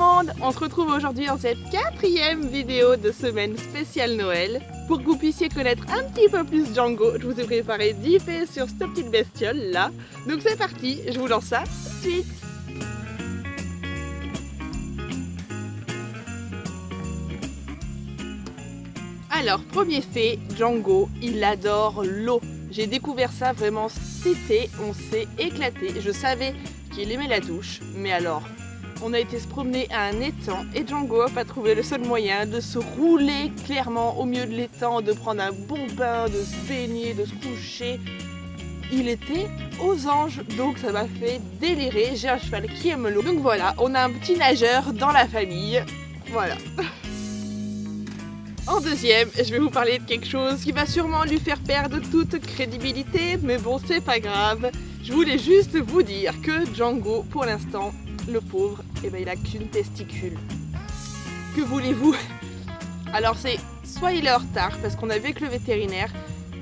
monde, on se retrouve aujourd'hui dans cette 4e vidéo de semaine spéciale Noël. Pour que vous puissiez connaître un petit peu plus Django, je vous ai préparé 10 faits sur cette petite bestiole là. Donc c'est parti, je vous lance ça tout de suite. Alors, premier fait, Django, il adore l'eau. J'ai découvert ça vraiment cet été, on s'est éclaté. Je savais qu'il aimait la douche, mais alors, on a été se promener à un étang et Django a trouvé le seul moyen de se rouler clairement au milieu de l'étang, de prendre un bon bain, de se baigner, de se coucher. Il était aux anges, donc ça m'a fait délirer. J'ai un cheval qui aime l'eau. Donc voilà, on a un petit nageur dans la famille. Voilà. En deuxième, je vais vous parler de quelque chose qui va sûrement lui faire perdre toute crédibilité, mais bon, c'est pas grave. Je voulais juste vous dire que Django, pour l'instant, le pauvre, eh ben, il a qu'une testicule. Que voulez-vous? Alors c'est, soit il est en retard, parce qu'on a vu avec le vétérinaire,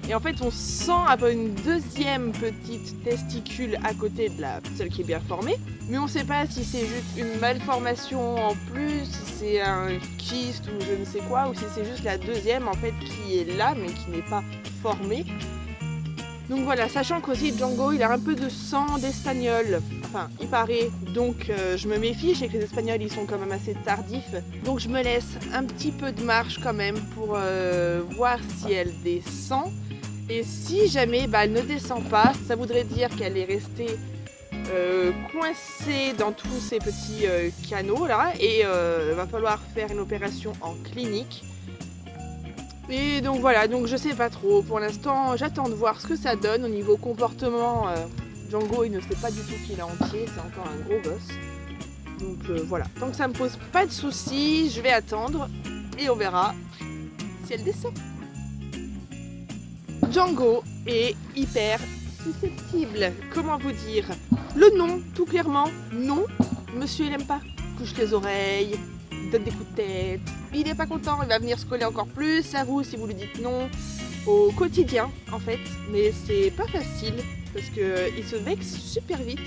et en fait on sent un peu une deuxième petite testicule à côté de celle qui est bien formée, mais on ne sait pas si c'est juste une malformation en plus, si c'est un kyste ou je ne sais quoi, ou si c'est juste la deuxième en fait qui est là mais qui n'est pas formée. Donc voilà, sachant qu'aussi Django il a un peu de sang d'espagnol, enfin il paraît, donc je me méfie, je sais que les espagnols ils sont quand même assez tardifs, donc je me laisse un petit peu de marge quand même pour voir si elle descend. Et si jamais elle ne descend pas, ça voudrait dire qu'elle est restée coincée dans tous ces petits canaux là, et va falloir faire une opération en clinique. Et donc voilà, donc je sais pas trop, pour l'instant j'attends de voir ce que ça donne au niveau comportement. Django il ne sait pas du tout qu'il est entier, c'est encore un gros gosse. Donc voilà, tant que ça me pose pas de soucis, je vais attendre et on verra si elle descend. Django est hyper susceptible, comment vous dire? Le non, tout clairement, non, monsieur il aime pas, couche les oreilles, donne des coups de tête, il n'est pas content, il va venir se coller encore plus à vous si vous lui dites non au quotidien en fait, mais c'est pas facile parce qu'il se vexe super vite,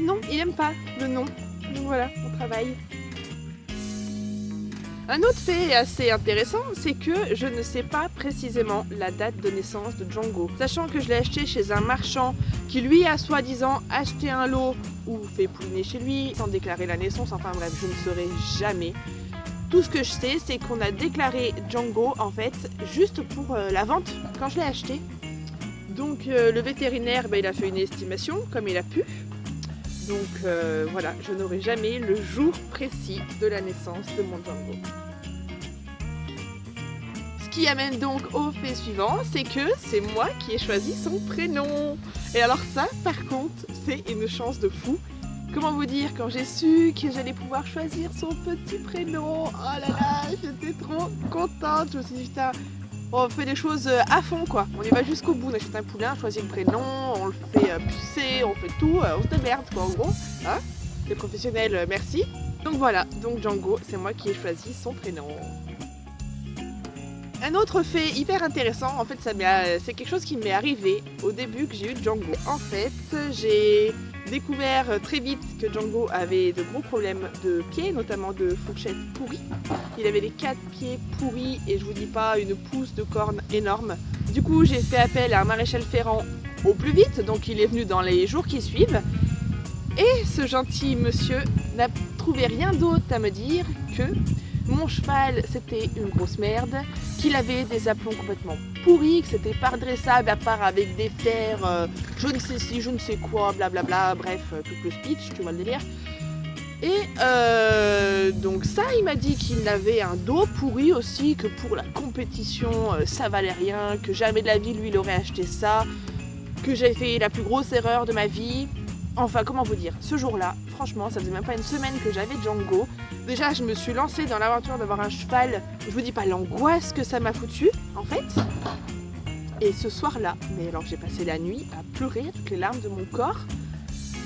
non, il aime pas le non, donc voilà, on travaille. Un autre fait assez intéressant, c'est que je ne sais pas précisément la date de naissance de Django. Sachant que je l'ai acheté chez un marchand qui lui a soi-disant acheté un lot ou fait pouliner chez lui sans déclarer la naissance, enfin bref, je ne saurais jamais. Tout ce que je sais, c'est qu'on a déclaré Django en fait juste pour la vente quand je l'ai acheté. Donc le vétérinaire, il a fait une estimation comme il a pu. Donc voilà, je n'aurai jamais le jour précis de la naissance de mon Django. Ce qui amène donc au fait suivant, c'est que c'est moi qui ai choisi son prénom. Et alors ça, par contre, c'est une chance de fou. Comment vous dire, quand j'ai su que j'allais pouvoir choisir son petit prénom, oh là là, j'étais trop contente. Je me suis dit, putain, on fait des choses à fond quoi, on y va jusqu'au bout, on achète un poulain, on choisit le prénom, on le fait pousser, on fait tout, on se démerde quoi en gros, hein. Les professionnels, merci. Donc voilà, donc Django, c'est moi qui ai choisi son prénom. Un autre fait hyper intéressant, en fait c'est quelque chose qui m'est arrivé au début que j'ai eu Django. En fait, j'ai découvert très vite que Django avait de gros problèmes de pieds, notamment de fourchettes pourries. Il avait les 4 pieds pourris et je vous dis pas une pousse de corne énorme. Du coup j'ai fait appel à un maréchal ferrant au plus vite, donc il est venu dans les jours qui suivent. Et ce gentil monsieur n'a trouvé rien d'autre à me dire que mon cheval c'était une grosse merde, qu'il avait des aplombs complètement pourris, que c'était pas redressable à part avec des fers, je ne sais si, je ne sais quoi, blablabla, bref, tout le speech, tu vois le délire. Et donc ça, il m'a dit qu'il avait un dos pourri aussi, que pour la compétition, ça valait rien, que jamais de la vie lui il aurait acheté ça, que j'avais fait la plus grosse erreur de ma vie. Enfin, comment vous dire, ce jour-là, franchement, ça faisait même pas une semaine que j'avais Django. Déjà, je me suis lancée dans l'aventure d'avoir un cheval. Je vous dis pas l'angoisse que ça m'a foutu, en fait. Et ce soir-là, mais alors j'ai passé la nuit à pleurer toutes les larmes de mon corps,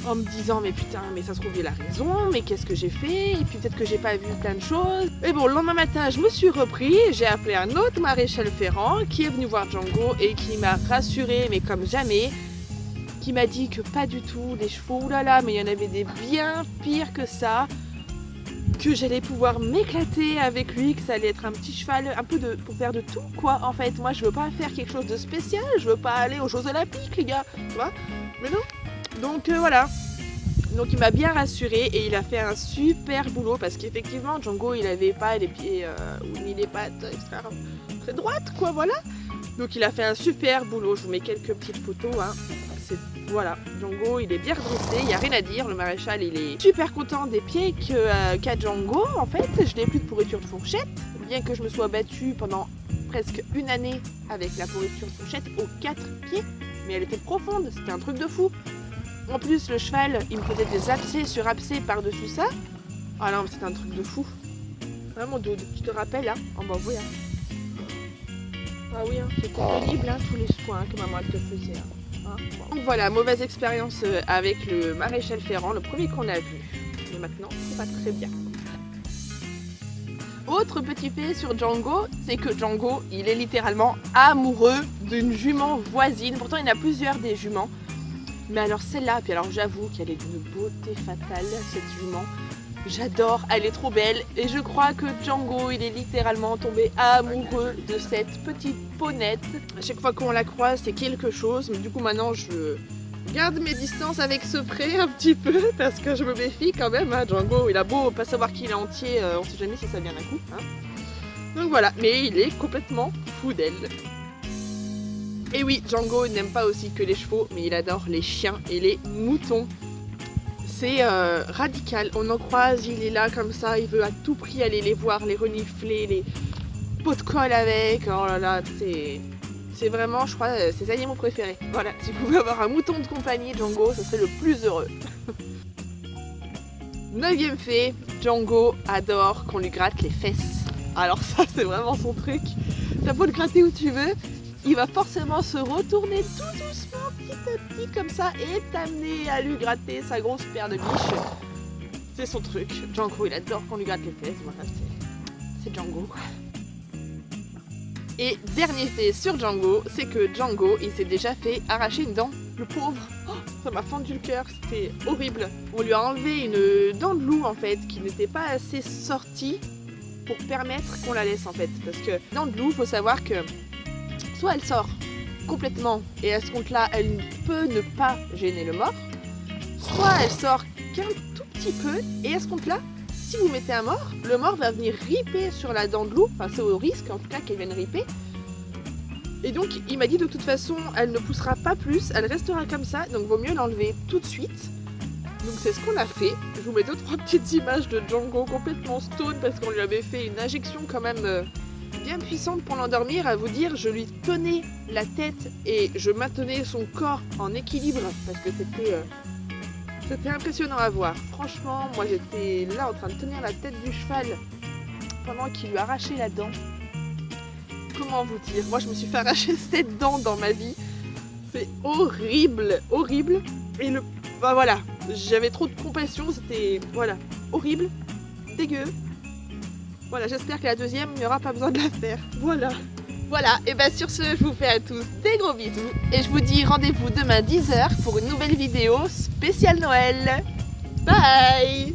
en me disant mais putain, mais ça se trouve il a raison, mais qu'est-ce que j'ai fait? Et puis peut-être que j'ai pas vu plein de choses. Et bon, le lendemain matin, je me suis repris, j'ai appelé un autre maréchal ferrant qui est venu voir Django et qui m'a rassurée, mais comme jamais, qui m'a dit que pas du tout, les chevaux, oulala, mais il y en avait des bien pires que ça. que j'allais pouvoir m'éclater avec lui, que ça allait être un petit cheval un peu pour faire de tout quoi en fait. Moi je veux pas faire quelque chose de spécial, je veux pas aller aux Jeux Olympiques les gars, tu vois. Mais non. Donc voilà. Donc il m'a bien rassuré et il a fait un super boulot parce qu'effectivement Django il avait pas les pieds ni les pattes très droites quoi, voilà. Donc il a fait un super boulot, je vous mets quelques petites photos hein. Voilà, Django il est bien redressé, il n'y a rien à dire, le maréchal il est super content des pieds qu'a Django en fait. Je n'ai plus de pourriture de fourchette, bien que je me sois battue pendant presque une année avec la pourriture de fourchette aux 4 pieds, mais elle était profonde, c'était un truc de fou. En plus le cheval il me faisait des abcès sur abcès par dessus ça. Ah non mais c'était un truc de fou. Vraiment Doud, tu te rappelles hein? Oh bah oui hein. Ah oui hein, c'était pénible hein, tous les soins que maman te faisait hein. Donc voilà, mauvaise expérience avec le maréchal Ferrand, le premier qu'on a vu. Mais maintenant, c'est pas très bien. Autre petit fait sur Django, c'est que Django, il est littéralement amoureux d'une jument voisine. Pourtant, il y en a plusieurs des juments. Mais alors celle-là, puis alors j'avoue qu'elle est d'une beauté fatale, cette jument. J'adore, elle est trop belle et je crois que Django il est littéralement tombé amoureux de cette petite ponette. À chaque fois qu'on la croise c'est quelque chose, mais du coup maintenant je garde mes distances avec ce pré un petit peu parce que je me méfie quand même. Hein. Django il a beau pas savoir qu'il est entier, on sait jamais si ça vient d'un coup. Hein. Donc voilà, mais il est complètement fou d'elle. Et oui, Django n'aime pas aussi que les chevaux, mais il adore les chiens et les moutons. C'est radical, on en croise, il est là comme ça, il veut à tout prix aller les voir, les renifler, les pots de colle avec, oh là là, c'est vraiment, je crois, ses animaux préférés. Voilà, si vous pouvez avoir un mouton de compagnie, Django, ce serait le plus heureux. 9e fait, Django adore qu'on lui gratte les fesses. Alors ça, c'est vraiment son truc. T'as beau le gratter où tu veux, il va forcément se retourner tout doucement, petit à petit comme ça, et t'amener à lui gratter sa grosse paire de biches. C'est son truc. Django, il adore qu'on lui gratte les fesses. Voilà, c'est Django, quoi. Et dernier fait sur Django, c'est que Django, il s'est déjà fait arracher une dent. Le pauvre, oh, ça m'a fendu le cœur, c'était horrible. On lui a enlevé une dent de loup, en fait, qui n'était pas assez sortie pour permettre qu'on la laisse, en fait. Parce que dent de loup, faut savoir que soit elle sort complètement et à ce compte-là, elle peut ne pas gêner le mort, soit elle sort qu'un tout petit peu et à ce compte-là, si vous mettez un mort, le mort va venir riper sur la dent de loup, enfin c'est au risque en tout cas qu'elle vienne riper. Et donc il m'a dit de toute façon, elle ne poussera pas plus, elle restera comme ça, donc vaut mieux l'enlever tout de suite. Donc c'est ce qu'on a fait. Je vous mets 2-3 petites images de Django complètement stone parce qu'on lui avait fait une injection quand même bien puissante pour l'endormir. À vous dire, je lui tenais la tête et je maintenais son corps en équilibre parce que c'était impressionnant à voir. Franchement, moi j'étais là en train de tenir la tête du cheval pendant qu'il lui arrachait la dent. Comment vous dire? Moi je me suis fait arracher 7 dents dans ma vie. C'est horrible, horrible. Et bah voilà, j'avais trop de compassion, c'était voilà, horrible, dégueu. Voilà, j'espère que la deuxième, il n'y aura pas besoin de la faire. Voilà. Voilà, et bien sur ce, je vous fais à tous des gros bisous. Et je vous dis rendez-vous demain 10h pour une nouvelle vidéo spéciale Noël. Bye!